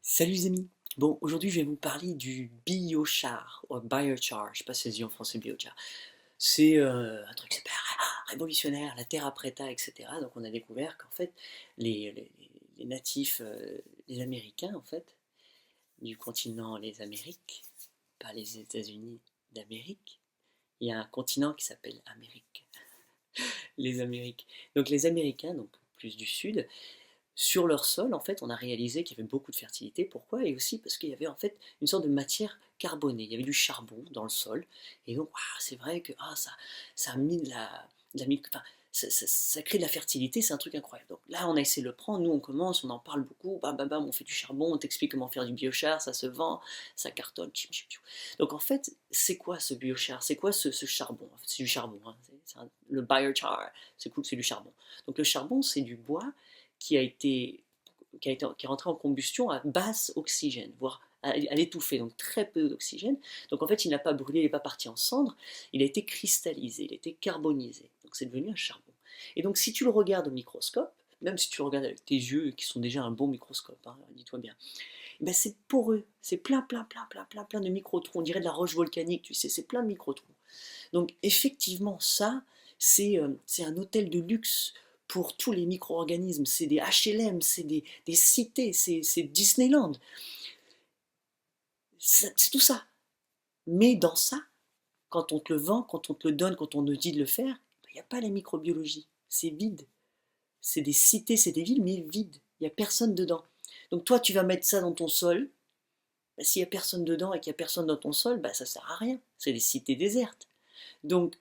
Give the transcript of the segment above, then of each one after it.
Salut les amis. Bon, aujourd'hui je vais vous parler du biochar, ou biochar, je sais pas si ça se dit en français biochar. C'est un truc super révolutionnaire, la terra preta, etc. Donc on a découvert qu'en fait les natifs, les Américains en fait, du continent les Amériques, pas les États-Unis d'Amérique, il y a un continent qui s'appelle Amérique, les Amériques. Donc les Américains, donc plus du sud, sur leur sol, en fait, on a réalisé qu'il y avait beaucoup de fertilité. Pourquoi? Et aussi parce qu'il y avait en fait une sorte de matière carbonée. Il y avait du charbon dans le sol. Et donc, c'est vrai que ça a mis enfin, ça crée de la fertilité, c'est un truc incroyable. Donc là, on a essayé de le prendre, nous on commence, on en parle beaucoup, bam, bam, bam, on fait du charbon, on t'explique comment faire du biochar, ça se vend, ça cartonne, tchim, tchim, tchim. Donc en fait, c'est quoi ce biochar? C'est quoi ce charbon? En fait, c'est du charbon, hein. Le biochar, c'est cool, c'est du charbon. Donc le charbon, c'est du bois qui a été, qui est rentré en combustion à basse oxygène, voire à l'étouffer, donc très peu d'oxygène. Donc en fait, il n'a pas brûlé, il n'est pas parti en cendre, il a été cristallisé, il a été carbonisé. Donc c'est devenu un charbon. Et donc si tu le regardes au microscope, même si tu le regardes avec tes yeux, qui sont déjà un bon microscope, hein, dis-toi bien, ben c'est poreux, c'est plein, plein, plein, plein, plein, plein de micro-trous. On dirait de la roche volcanique, tu sais, c'est plein de micro-trous. Donc effectivement, ça, c'est un hôtel de luxe pour tous les micro-organismes. C'est des HLM, c'est des cités, c'est Disneyland. C'est tout ça. Mais dans ça, quand on te le vend, quand on te le donne, quand on te dit de le faire, il n'y a pas la microbiologie. C'est vide. C'est des cités, c'est des villes, mais vides. Il n'y a personne dedans. Donc toi, tu vas mettre ça dans ton sol. Bah, s'il n'y a personne dedans et qu'il n'y a personne dans ton sol, bah, ça ne sert à rien. C'est des cités désertes. Donc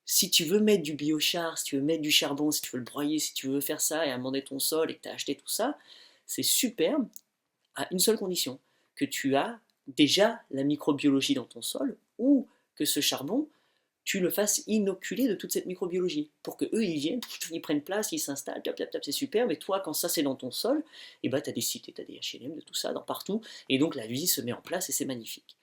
si tu veux mettre du biochar, si tu veux mettre du charbon, si tu veux le broyer, si tu veux faire ça et amender ton sol et que tu as acheté tout ça, c'est superbe à une seule condition, que tu as déjà la microbiologie dans ton sol ou que ce charbon, tu le fasses inoculer de toute cette microbiologie pour que eux ils viennent, ils prennent place, ils s'installent, tap, tap, tap, c'est super, mais toi quand ça c'est dans ton sol, et bah tu as des cités, tu as des HLM, de tout ça, dans partout, et donc la vie se met en place et c'est magnifique.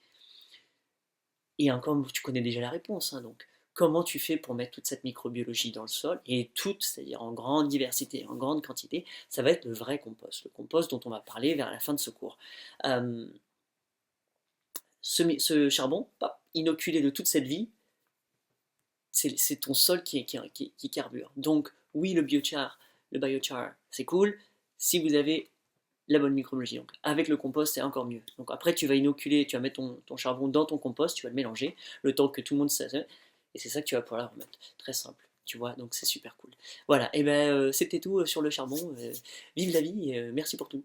Et encore, tu connais déjà la réponse, hein, donc comment tu fais pour mettre toute cette microbiologie dans le sol, et toute, c'est-à-dire en grande diversité, en grande quantité, ça va être le compost dont on va parler vers la fin de ce cours. Euh, ce charbon, pop, inoculé de toute cette vie, c'est ton sol qui carbure. Donc oui, le biochar, c'est cool, si vous avez la bonne microbiologie. Donc, avec le compost, c'est encore mieux. Donc après, tu vas inoculer, tu vas mettre ton charbon dans ton compost, tu vas le mélanger, le temps que tout le monde se... Et c'est ça que tu vas pouvoir la remettre. Très simple, tu vois, donc c'est super cool. Voilà, et ben c'était tout sur le charbon. Vive la vie, et merci pour tout.